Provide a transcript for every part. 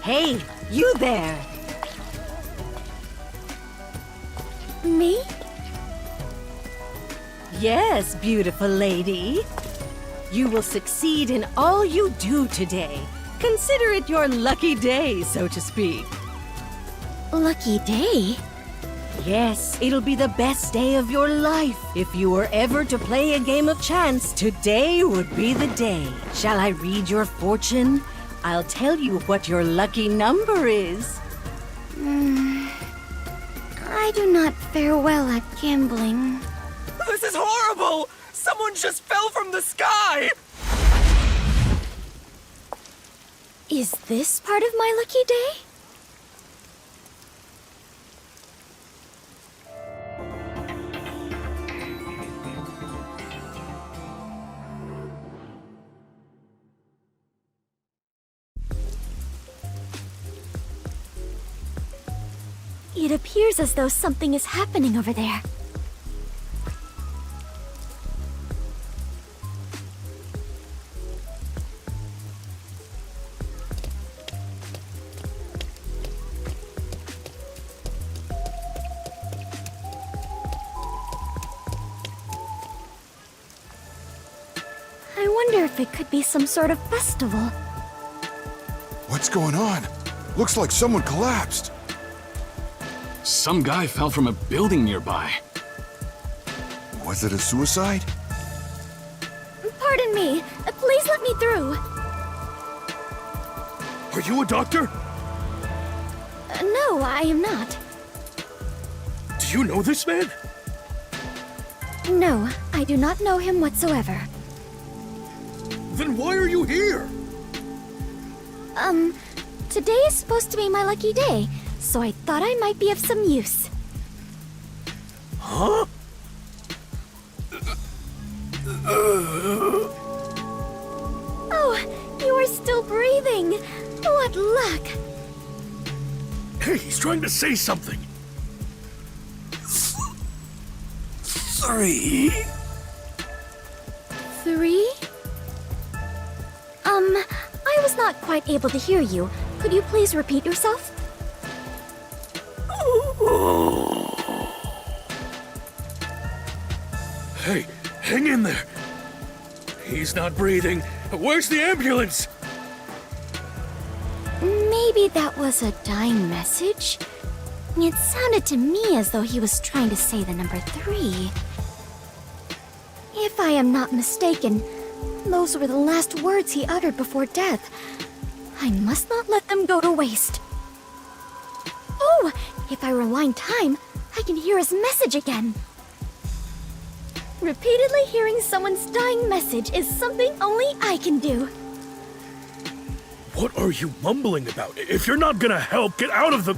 Hey, you there! Me? Yes, beautiful lady. You will succeed in all you do today. Consider it your lucky day, so to speak. Lucky day? Yes, it'll be the best day of your life. If you were ever to play a game of chance, today would be the day. Shall I read your fortune? I'll tell you what your lucky number is. I do not fare well at gambling. This is horrible! Someone just fell from the sky! Is this part of my lucky day? It appears as though something is happening over there. I wonder if it could be some sort of festival. What's going on? Looks like someone collapsed. Some guy fell from a building nearby. Was it a suicide? Pardon me. Please let me through. Are you a doctor? No, I am not. Do you know this man? No, I do not know him whatsoever. Then why are you here? Today is supposed to be my lucky day, so I thought I might be of some use. Huh? Oh, you are still breathing. What luck. Hey, he's trying to say something. 3. 3? I was not quite able to hear you. Could you please repeat yourself? Hey, hang in there. He's not breathing. Where's the ambulance? Maybe that was a dying message? It sounded to me as though he was trying to say the number 3. If I am not mistaken, those were the last words he uttered before death. I must not let them go to waste. Oh, if I rewind time, I can hear his message again. Repeatedly hearing someone's dying message is something only I can do. What are you mumbling about? If you're not gonna help, get out of the...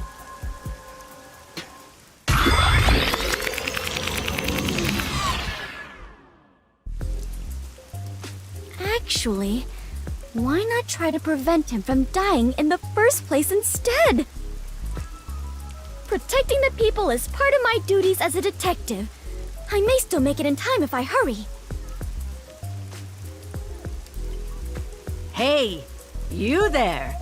Actually, why not try to prevent him from dying in the first place instead? Protecting the people is part of my duties as a detective. I may still make it in time if I hurry. Hey, you there!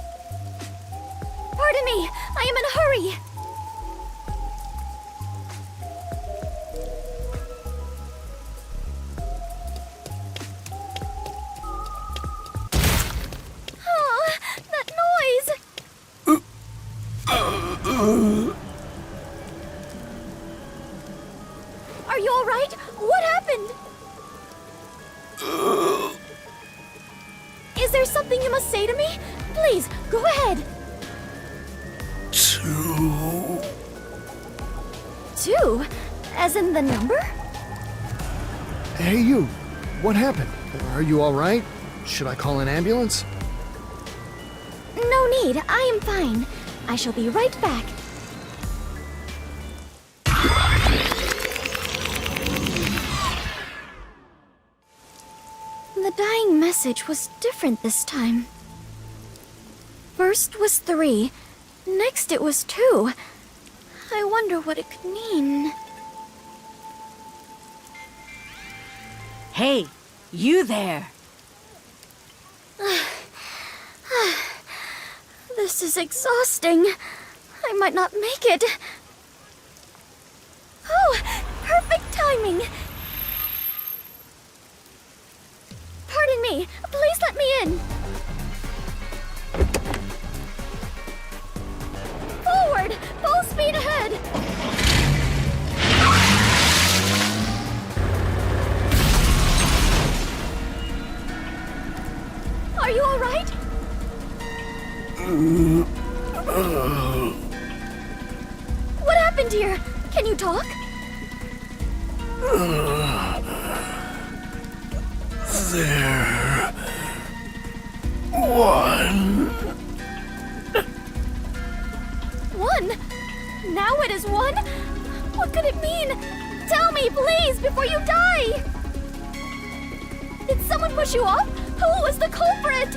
Pardon me, I am in a hurry. Oh, that noise! Are you all right? What happened? Is there something you must say to me? Please, go ahead. 2. 2? As in the number? Hey, you. What happened? Are you all right? Should I call an ambulance? No need. I am fine. I shall be right back. The dying message was different this time. First was 3. Next it was 2. I wonder what it could mean. Hey, you there! The This is exhausting. I might not make it. Oh, perfect timing. Pardon me. Please let me in. Forward! Full speed ahead! Are you all right? What happened here? Can you talk? There. One. One? Now it is one? What could it mean? Tell me, please, before you die! Did someone push you off? Who was the culprit?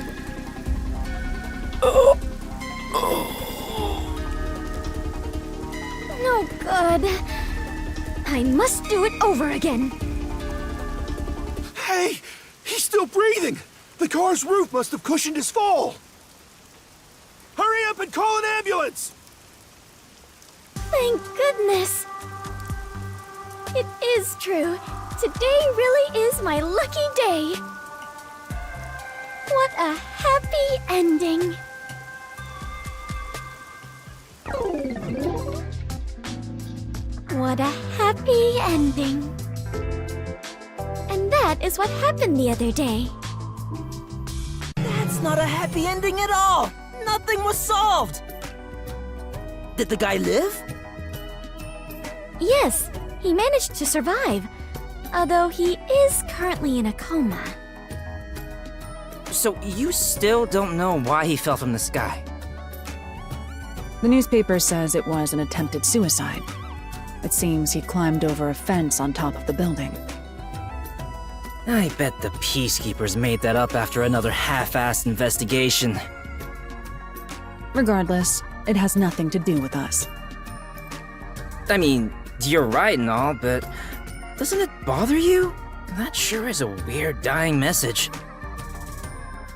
No good. I must do it over again. Hey! He's still breathing! The car's roof must have cushioned his fall! Hurry up and call an ambulance! Thank goodness. It is true. Today really is my lucky day. What a happy ending. What a happy ending. And that is what happened the other day. That's not a happy ending at all! Nothing was solved! Did the guy live? Yes, he managed to survive, although he is currently in a coma. So you still don't know why he fell from the sky? The newspaper says it was an attempted suicide. It seems he climbed over a fence on top of the building. I bet the peacekeepers made that up after another half-assed investigation. Regardless, it has nothing to do with us. I mean, you're right and all, but doesn't it bother you? That sure is a weird dying message.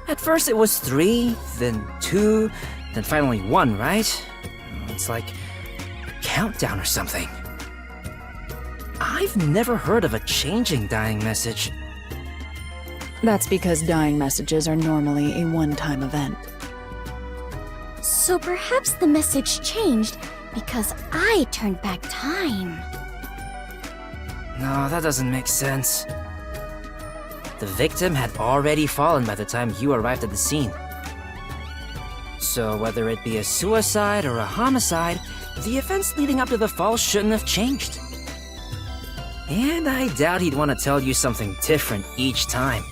At first it was 3, then 2, then finally 1, right? It's like a countdown or something. I've never heard of a changing dying message. That's because dying messages are normally a one-time event. So perhaps the message changed because I turned back time. No, that doesn't make sense. The victim had already fallen by the time you arrived at the scene. So whether it be a suicide or a homicide, the events leading up to the fall shouldn't have changed. And I doubt he'd want to tell you something different each time.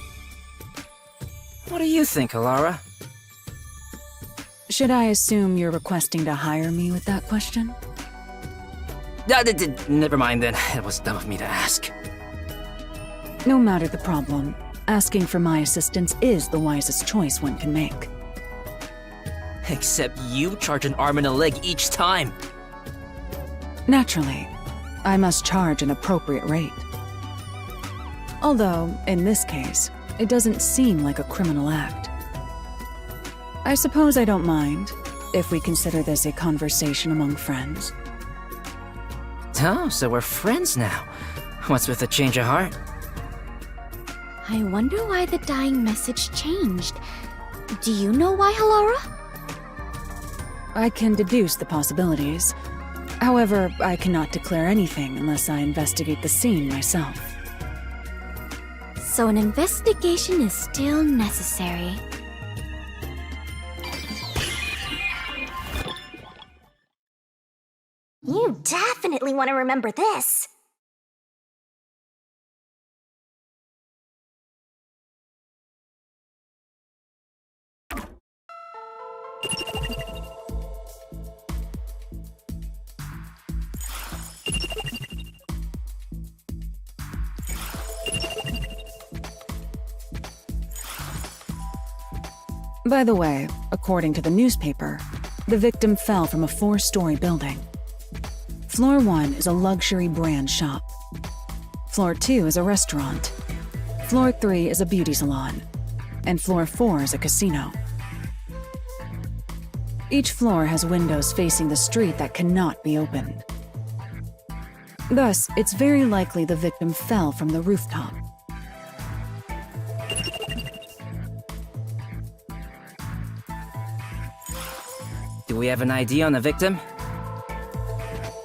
What do you think, Alara? Should I assume you're requesting to hire me with that question? Never mind then. It was dumb of me to ask. No matter the problem, asking for my assistance is the wisest choice one can make. Except you charge an arm and a leg each time. Naturally, I must charge an appropriate rate. Although, in this case, it doesn't seem like a criminal act. I suppose I don't mind, if we consider this a conversation among friends. Oh, so we're friends now. What's with the change of heart? I wonder why the dying message changed. Do you know why, Halara? I can deduce the possibilities. However, I cannot declare anything unless I investigate the scene myself. So an investigation is still necessary. You definitely want to remember this. By the way, according to the newspaper, the victim fell from a 4-story building. Floor 1 is a luxury brand shop. Floor 2 is a restaurant. Floor 3 is a beauty salon. And floor 4 is a casino. Each floor has windows facing the street that cannot be opened. Thus, it's very likely the victim fell from the rooftop. Do we have an ID on the victim?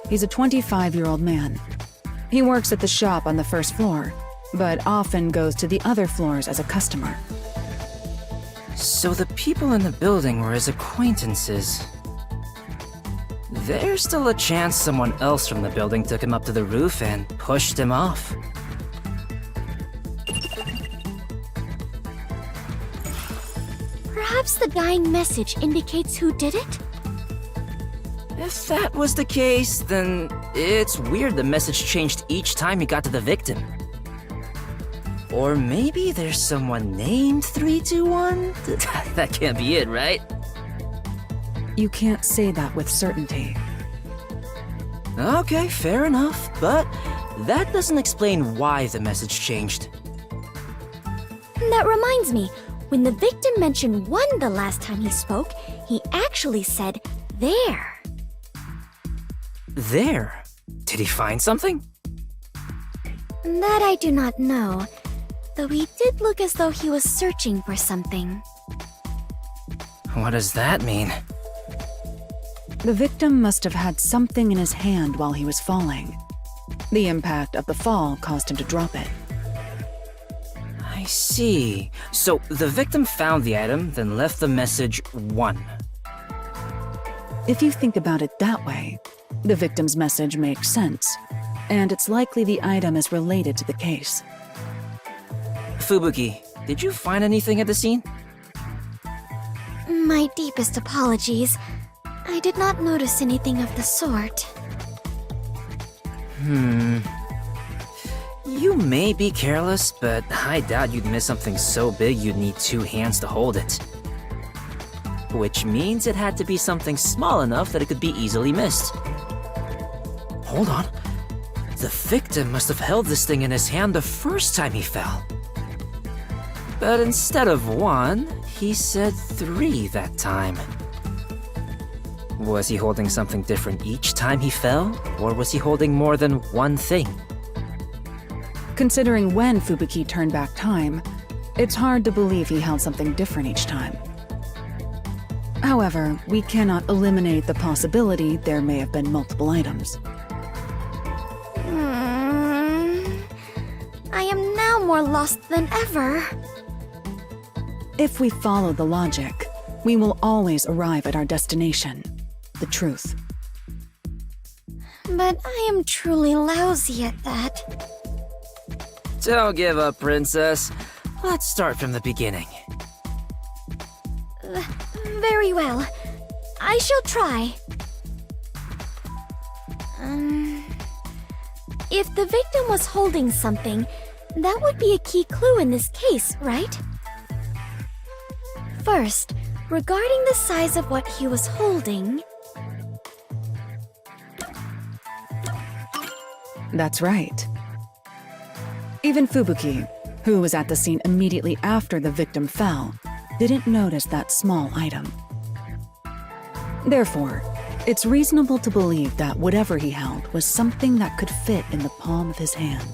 He's a 25-year-old man. He works at the shop on the first floor, but often goes to the other floors as a customer. So the people in the building were his acquaintances. There's still a chance someone else from the building took him up to the roof and pushed him off. Perhaps the dying message indicates who did it? If that was the case, then it's weird the message changed each time he got to the victim. Or maybe there's someone named 321? That can't be it, right? You can't say that with certainty. Okay, fair enough, but that doesn't explain why the message changed. That reminds me, when the victim mentioned 1 the last time he spoke, he actually said, there. There? Did he find something? That I do not know, though he did look as though he was searching for something. What does that mean? The victim must have had something in his hand while he was falling. The impact of the fall caused him to drop it. I see. So the victim found the item, then left the message 1. If you think about it that way, the victim's message makes sense, and it's likely the item is related to the case. Fubuki, did you find anything at the scene? My deepest apologies. I did not notice anything of the sort. You may be careless, but I doubt you'd miss something so big you'd need 2 hands to hold it. Which means it had to be something small enough that it could be easily missed. Hold on. The victim must have held this thing in his hand the first time he fell. But instead of 1, he said 3 that time. Was he holding something different each time he fell, or was he holding more than 1 thing? Considering when Fubuki turned back time, it's hard to believe he held something different each time. However, we cannot eliminate the possibility there may have been multiple items. I am now more lost than ever. If we follow the logic, we will always arrive at our destination, the truth. But I am truly lousy at that. Don't give up, princess. Let's start from the beginning. Very well. I shall try. If the victim was holding something, that would be a key clue in this case, right? First, regarding the size of what he was holding... That's right. Even Fubuki, who was at the scene immediately after the victim fell, didn't notice that small item. Therefore, it's reasonable to believe that whatever he held was something that could fit in the palm of his hand.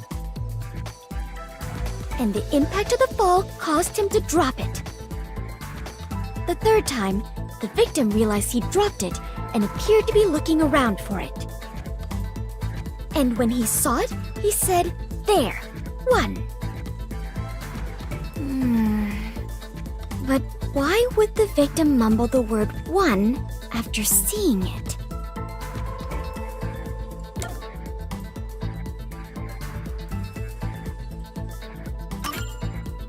And the impact of the fall caused him to drop it. The third time, the victim realized he dropped it and appeared to be looking around for it. And when he saw it, he said, there, 1. But why would the victim mumble the word 1 after seeing it?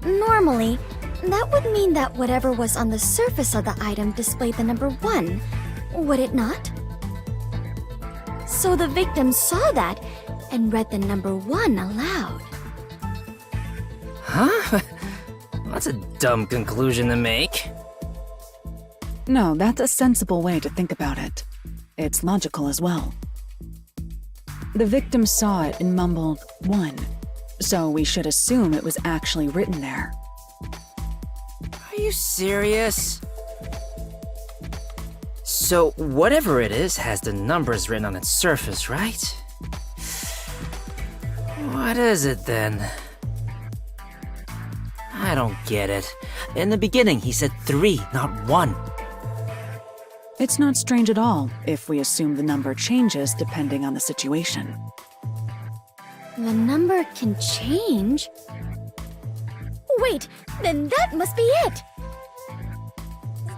Normally, that would mean that whatever was on the surface of the item displayed the number 1, would it not? So the victim saw that and read the number 1 aloud. Huh? That's a dumb conclusion to make. No, that's a sensible way to think about it. It's logical as well. The victim saw it and mumbled 1, so we should assume it was actually written there. Are you serious? So whatever it is has the numbers written on its surface, right? What is it then? I don't get it. In the beginning, he said 3, not 1. It's not strange at all if we assume the number changes depending on the situation. The number can change? Wait, then that must be it!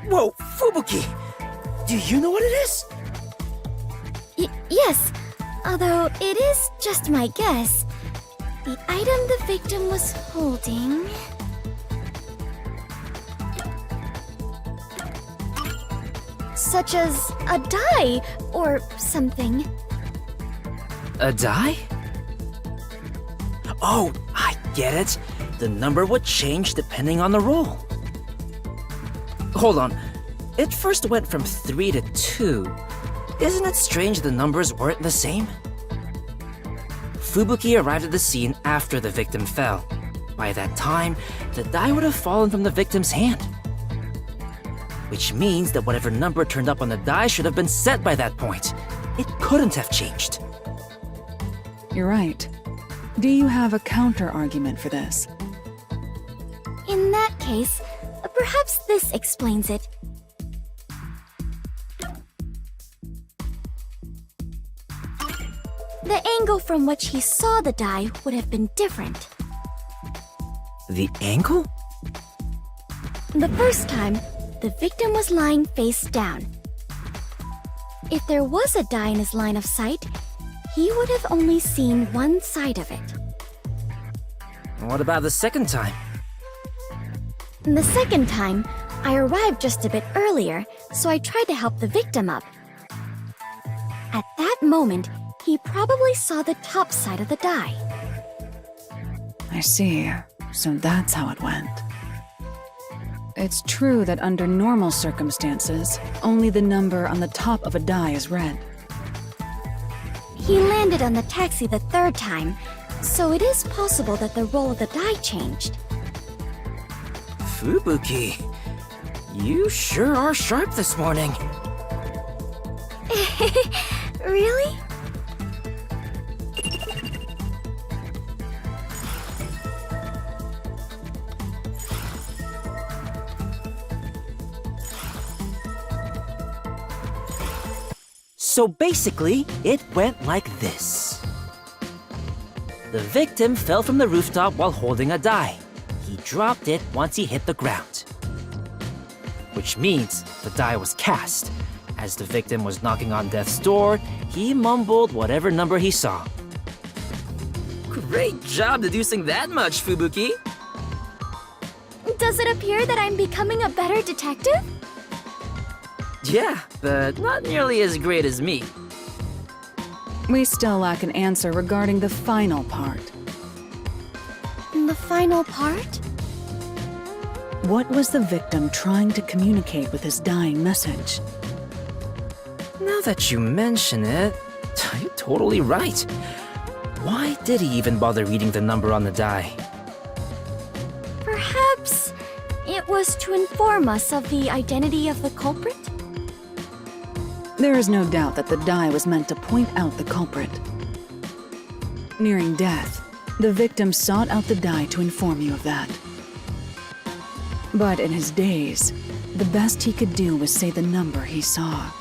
Whoa, Fubuki! Do you know what it is? Yes, although it is just my guess. The item the victim was holding... such as a die or something. A die? Oh, I get it. The number would change depending on the roll. Hold on. It first went from 3 to 2. Isn't it strange the numbers weren't the same? Fubuki arrived at the scene after the victim fell. By that time, the die would have fallen from the victim's hand. Which means that whatever number turned up on the die should have been set by that point. It couldn't have changed. You're right. Do you have a counter-argument for this? In that case, perhaps this explains it. The angle from which he saw the die would have been different. The angle? The first time, the victim was lying face down. If there was a die in his line of sight, he would have only seen one side of it. What about the second time? The second time, I arrived just a bit earlier, so I tried to help the victim up. At that moment, he probably saw the top side of the die. I see. So that's how it went. It's true that under normal circumstances, only the number on the top of a die is read. He landed on the taxi the third time, so it is possible that the roll of the die changed. Fubuki, you sure are sharp this morning. Really? So basically, it went like this. The victim fell from the rooftop while holding a die. He dropped it once he hit the ground. Which means the die was cast. As the victim was knocking on death's door, he mumbled whatever number he saw. Great job deducing that much, Fubuki! Does it appear that I'm becoming a better detective? Yeah, but not nearly as great as me. We still lack an answer regarding the final part. The final part? What was the victim trying to communicate with his dying message? Now that you mention it, you're totally right. Why did he even bother reading the number on the die? Perhaps it was to inform us of the identity of the culprit? There is no doubt that the die was meant to point out the culprit. Nearing death, the victim sought out the die to inform you of that. But in his daze, the best he could do was say the number he saw.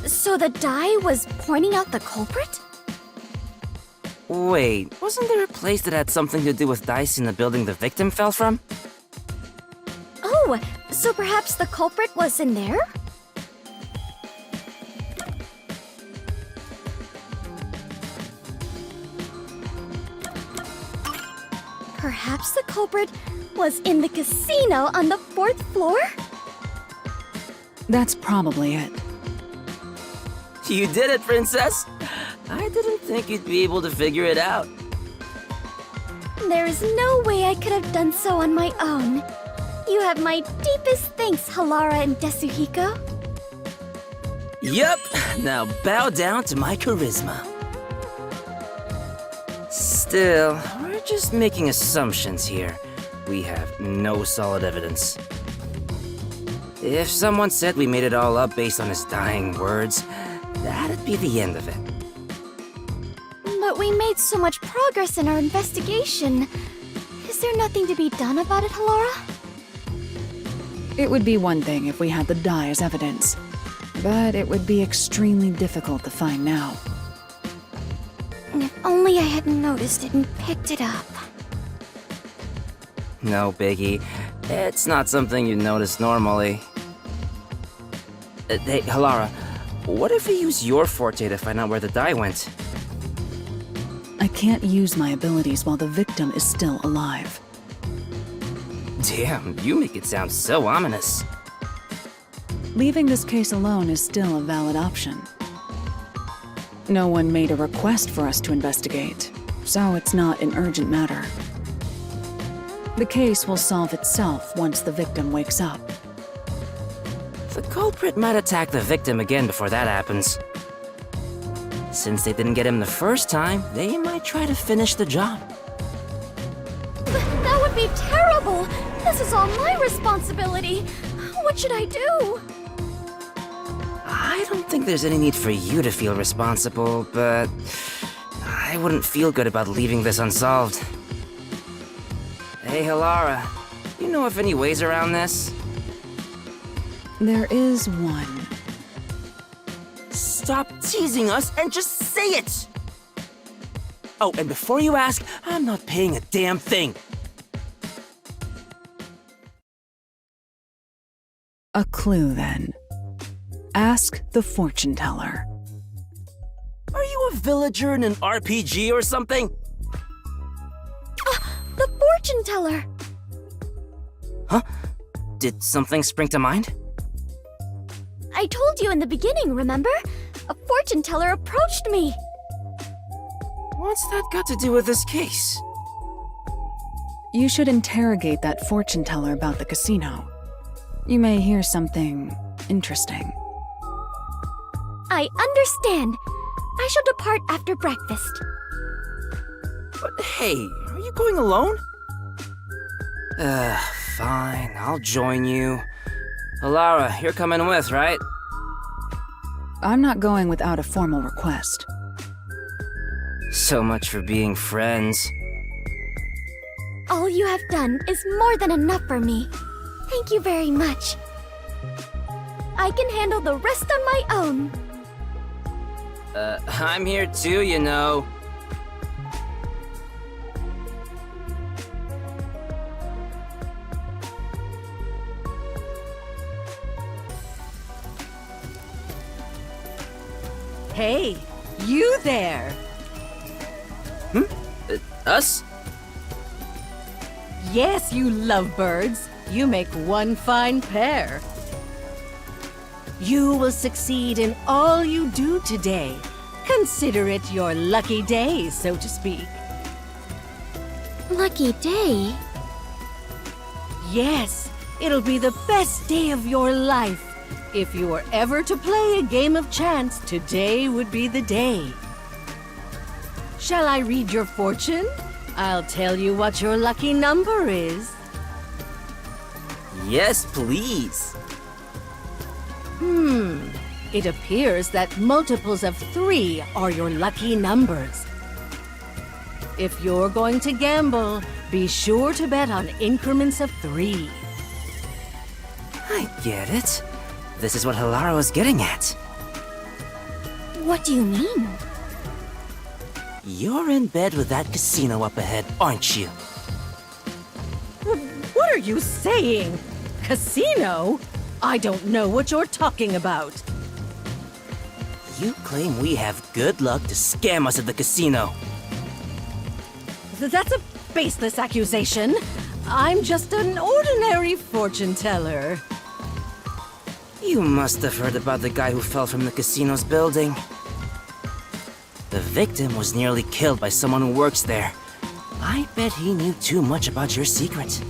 So the die was pointing out the culprit? Wait, wasn't there a place that had something to do with dice in the building the victim fell from? Oh, so perhaps the culprit was in there? Perhaps the culprit was in the casino on the 4th floor? That's probably it. You did it, Princess! I didn't think you'd be able to figure it out. There is no way I could have done so on my own. You have my deepest thanks, Halara and Desuhiko. Yup, now bow down to my charisma. Still, we're just making assumptions here. We have no solid evidence. If someone said we made it all up based on his dying words, that'd be the end of it. But we made so much progress in our investigation. Is there nothing to be done about it, Halara? It would be one thing if we had the dye as evidence, but it would be extremely difficult to find now. If only I had noticed it and picked it up. No biggie. It's not something you'd notice normally. Hey, Halara, what if we use your forte to find out where the dye went? I can't use my abilities while the victim is still alive. Damn, you make it sound so ominous. Leaving this case alone is still a valid option. No one made a request for us to investigate, so it's not an urgent matter. The case will solve itself once the victim wakes up. The culprit might attack the victim again before that happens. Since they didn't get him the first time, they might try to finish the job. That would be terrible! This is all my responsibility! What should I do? I don't think there's any need for you to feel responsible, but I wouldn't feel good about leaving this unsolved. Hey, Halara, you know of any ways around this? There is one. Stop teasing us and just say it! Oh, and before you ask, I'm not paying a damn thing. A clue, then. Ask the fortune teller. Are you a villager in an RPG or something? The fortune teller! Huh? Did something spring to mind? I told you in the beginning, remember? A fortune teller approached me! What's that got to do with this case? You should interrogate that fortune teller about the casino. You may hear something interesting. I understand. I shall depart after breakfast. But hey, are you going alone? Fine, I'll join you. Halara, you're coming with, right? I'm not going without a formal request. So much for being friends. All you have done is more than enough for me. Thank you very much. I can handle the rest on my own. I'm here too, you know. Hey, you there! Us? Yes, you lovebirds. You make one fine pair. You will succeed in all you do today. Consider it your lucky day, so to speak. Lucky day? Yes, it'll be the best day of your life. If you were ever to play a game of chance, today would be the day. Shall I read your fortune? I'll tell you what your lucky number is. Yes, please. It appears that multiples of 3 are your lucky numbers. If you're going to gamble, be sure to bet on increments of 3. I get it. This is what Halara was getting at. What do you mean? You're in bed with that casino up ahead, aren't you? What are you saying? Casino? I don't know what you're talking about. You claim we have good luck to scam us at the casino. That's a baseless accusation. I'm just an ordinary fortune teller. You must have heard about the guy who fell from the casino's building. The victim was nearly killed by someone who works there. I bet he knew too much about your secret.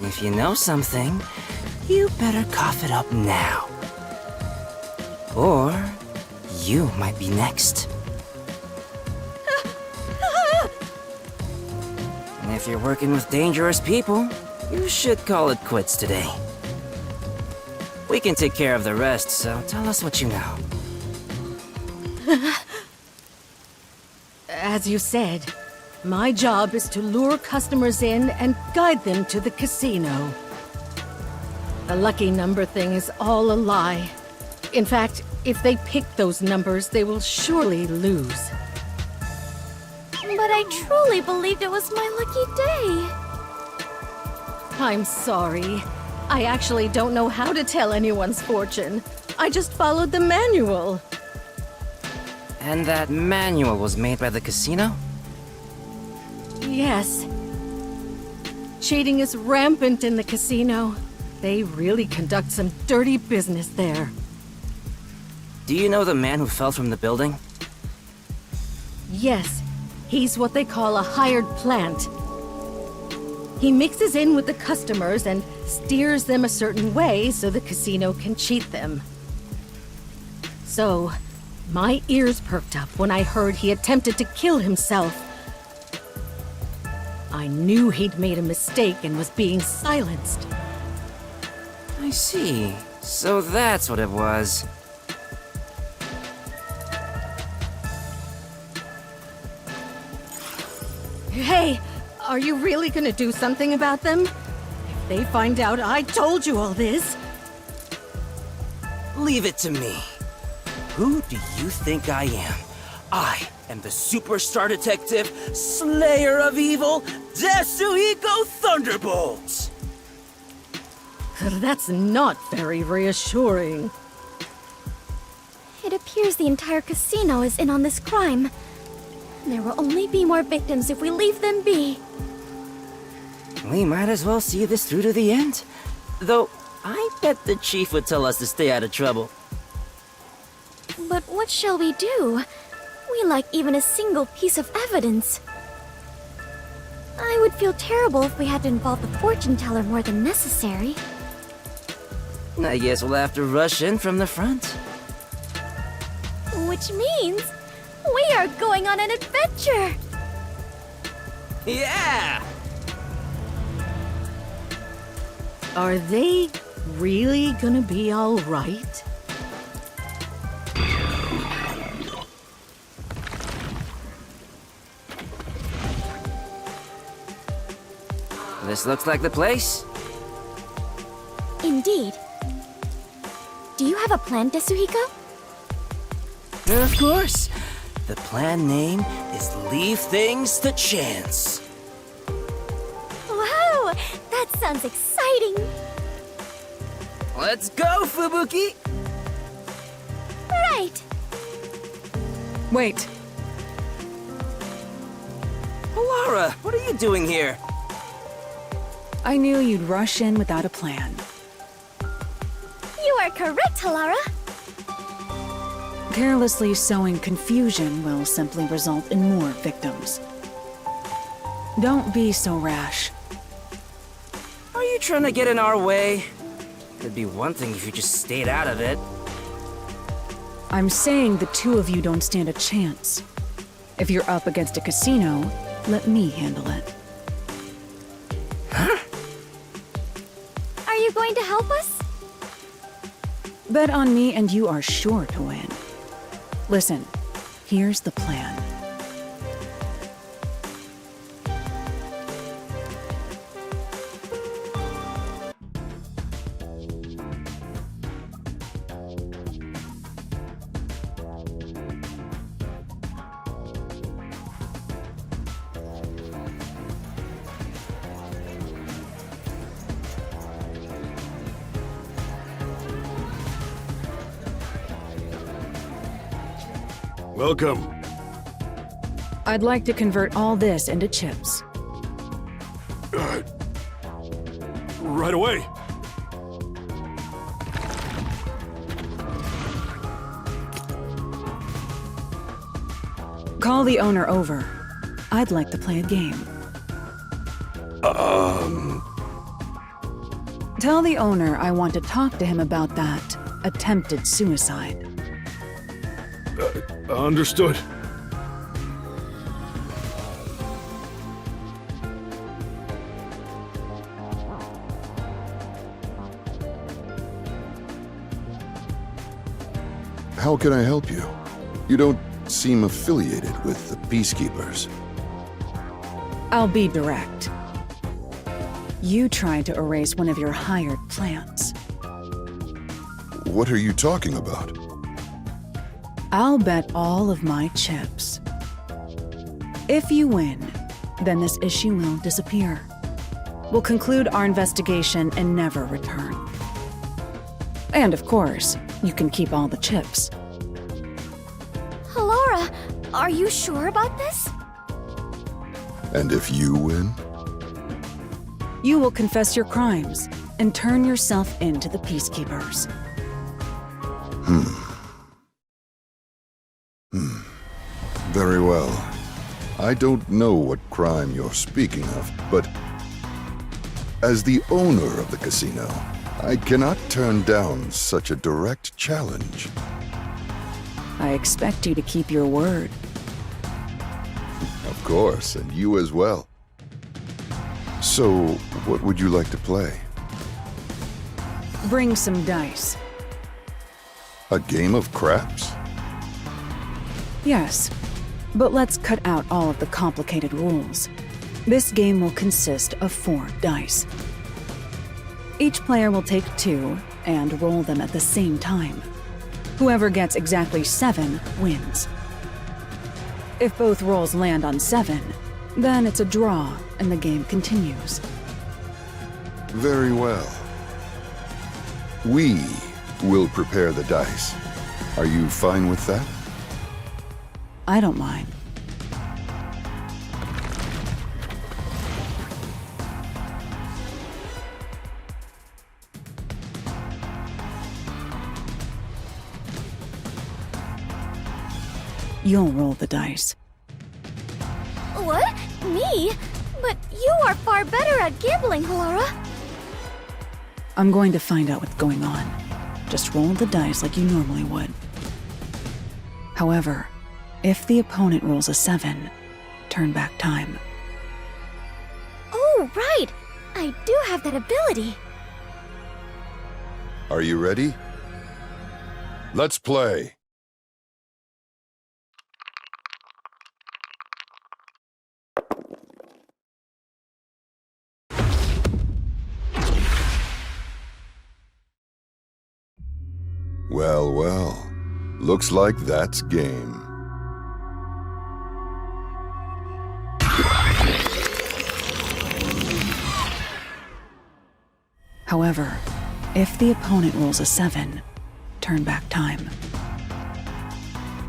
If you know something, you better cough it up now. Or you might be next. And if you're working with dangerous people, you should call it quits today. We can take care of the rest, so tell us what you know. As you said, my job is to lure customers in and guide them to the casino. The lucky number thing is all a lie. In fact, if they pick those numbers, they will surely lose. But I truly believed it was my lucky day. I'm sorry. I actually don't know how to tell anyone's fortune. I just followed the manual. And that manual was made by the casino? Yes. Cheating is rampant in the casino. They really conduct some dirty business there. Do you know the man who fell from the building? Yes. He's what they call a hired plant. He mixes in with the customers and steers them a certain way so the casino can cheat them. So, my ears perked up when I heard he attempted to kill himself. I knew he'd made a mistake and was being silenced. I see. So that's what it was. Hey, are you really gonna do something about them? If they find out I told you all this... Leave it to me. Who do you think I am? I am the superstar detective, slayer of evil, Desuhiko Thunderbolt! That's not very reassuring. It appears the entire casino is in on this crime. There will only be more victims if we leave them be. We might as well see this through to the end. Though, I bet the chief would tell us to stay out of trouble. But what shall we do? We lack even a single piece of evidence. I would feel terrible if we had to involve the fortune teller more than necessary. I guess we'll have to rush in from the front. Which means we are going on an adventure! Yeah! Are they really gonna be all right? This looks like the place. Indeed. Do you have a plan, Desuhiko? Of course. The plan name is Leave Things to Chance. Wow! That sounds exciting! Let's go, Fubuki! Right! Wait. Lara, what are you doing here? I knew you'd rush in without a plan. You are correct, Halara! Carelessly sowing confusion will simply result in more victims. Don't be so rash. Are you trying to get in our way? It'd be one thing if you just stayed out of it. I'm saying the two of you don't stand a chance. If you're up against a casino, let me handle it. Huh? Are you going to help us? Bet on me and you are sure to win. Listen, here's the plan. Welcome. I'd like to convert all this into chips. Right away. Call the owner over. I'd like to play a game. Tell the owner I want to talk to him about that attempted suicide. Understood. How can I help you? You don't seem affiliated with the Peacekeepers. I'll be direct. You tried to erase one of your hired plants. What are you talking about? I'll bet all of my chips. If you win, then this issue will disappear. We'll conclude our investigation and never return. And of course, you can keep all the chips. Laura, are you sure about this? And if you win? You will confess your crimes and turn yourself into the Peacekeepers. Very well. I don't know what crime you're speaking of, but as the owner of the casino, I cannot turn down such a direct challenge. I expect you to keep your word. Of course, and you as well. So, what would you like to play? Bring some dice. A game of craps? Yes, but let's cut out all of the complicated rules. This game will consist of 4 dice. Each player will take 2 and roll them at the same time. Whoever gets exactly 7 wins. If both rolls land on 7, then it's a draw and the game continues. Very well. We will prepare the dice. Are you fine with that? I don't mind. You'll roll the dice. What? Me? But you are far better at gambling, Laura. I'm going to find out what's going on. Just roll the dice like you normally would. However, if the opponent rolls a 7, turn back time. Oh, right. I do have that ability. Are you ready? Let's play. Well, well. Looks like that's game. However, if the opponent rolls a 7, turn back time.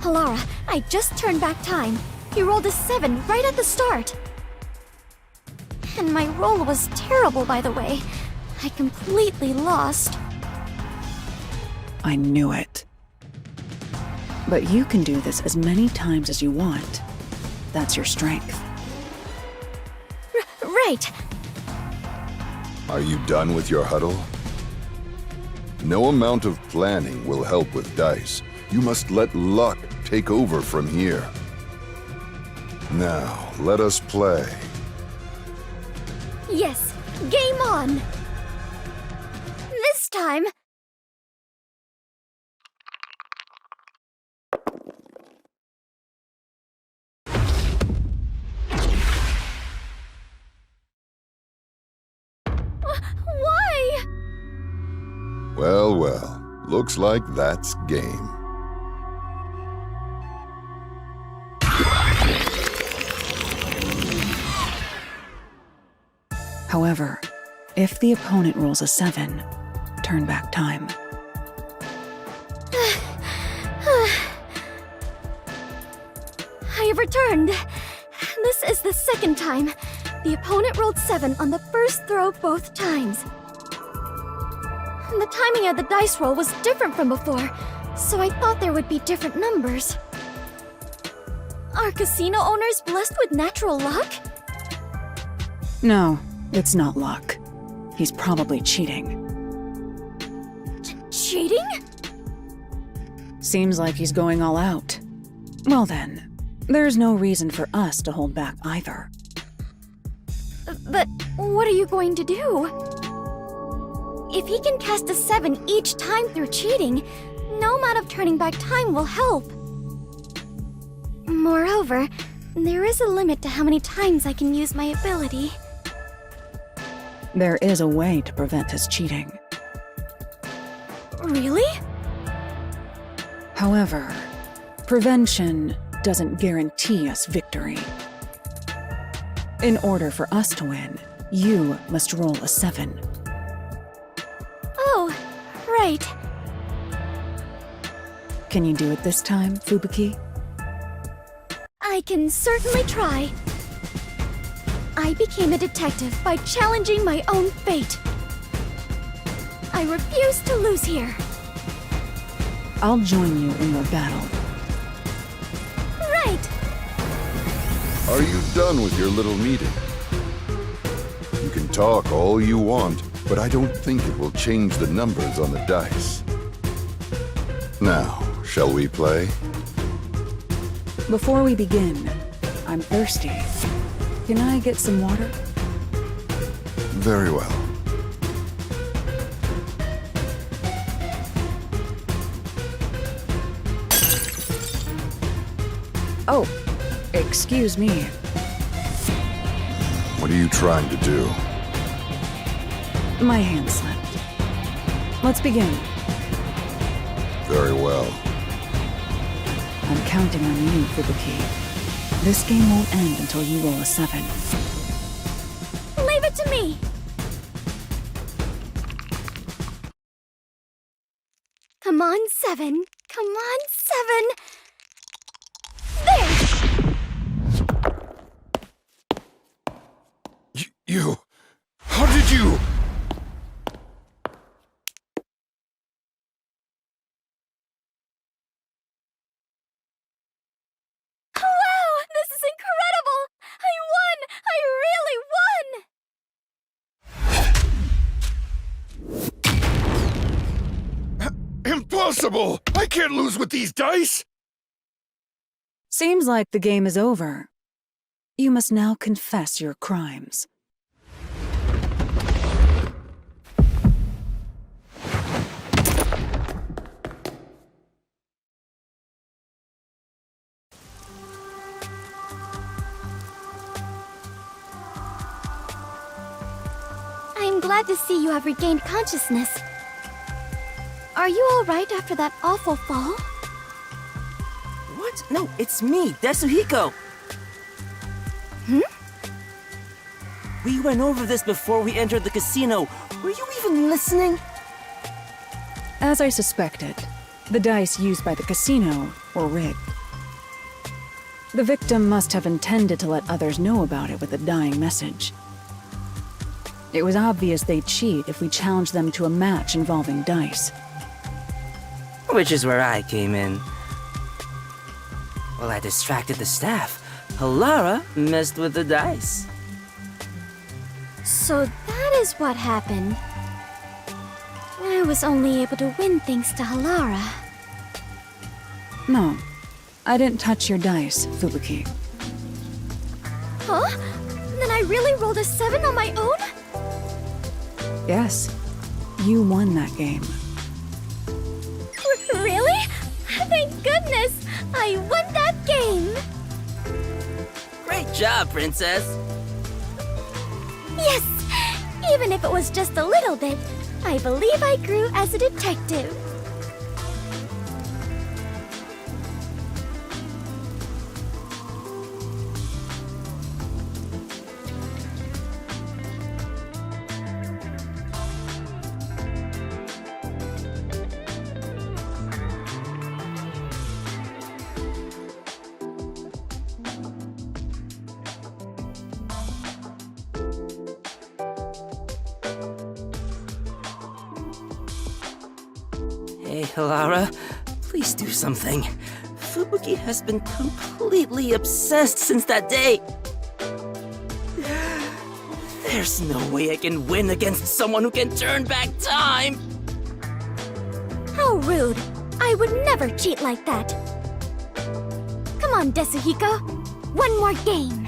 Laura, I just turned back time. You rolled a 7 right at the start. And my roll was terrible, by the way. I completely lost. I knew it. But you can do this as many times as you want. That's your strength. Right. Are you done with your huddle? No amount of planning will help with dice. You must let luck take over from here. Now, let us play. Yes, game on. This time... Why? Well, well. Looks like that's game. However, if the opponent rolls a 7, turn back time. I have returned. This is the second time. The opponent rolled 7 on the first throw both times. The timing of the dice roll was different from before, so I thought there would be different numbers. Are casino owners blessed with natural luck? No, it's not luck. He's probably cheating. Cheating? Seems like he's going all out. Well then, there's no reason for us to hold back either. But what are you going to do? If he can cast a 7 each time through cheating, no amount of turning back time will help. Moreover, there is a limit to how many times I can use my ability. There is a way to prevent his cheating. Really? However, prevention doesn't guarantee us victory. In order for us to win, you must roll a 7. Oh, right. Can you do it this time, Fubuki? I can certainly try. I became a detective by challenging my own fate. I refuse to lose here. I'll join you in your battle. Right! Are you done with your little meeting? You can talk all you want, but I don't think it will change the numbers on the dice. Now, shall we play? Before we begin, I'm thirsty. Can I get some water? Very well. Oh, excuse me. What are you trying to do? My hand slipped. Let's begin. Very well. I'm counting on you, Fubuki. This game won't end until you roll a 7. Leave it to me! Come on, 7. Come on, 7. There! You... How did you... Wow! This is incredible! I won! I really won! Impossible! I can't lose with these dice! Seems like the game is over. You must now confess your crimes. I'm glad to see you have regained consciousness. Are you all right after that awful fall? What? No, it's me, Desuhiko. We went over this before we entered the casino. Were you even listening? As I suspected, the dice used by the casino were rigged. The victim must have intended to let others know about it with a dying message. It was obvious they'd cheat if we challenged them to a match involving dice. Which is where I came in. While I distracted the staff, Halara messed with the dice. So that is what happened. I was only able to win thanks to Halara. No, I didn't touch your dice, Fubuki. Huh? Then I really rolled a 7 on my own? Yes, you won that game. Really? Thank goodness! I won that game! Great job, Princess! Yes! Even if it was just a little bit, I believe I grew as a detective. Hey, Halara, please do something. Fubuki has been completely obsessed since that day. There's no way I can win against someone who can turn back time. How rude! I would never cheat like that. Come on, Desuhiko. One more game.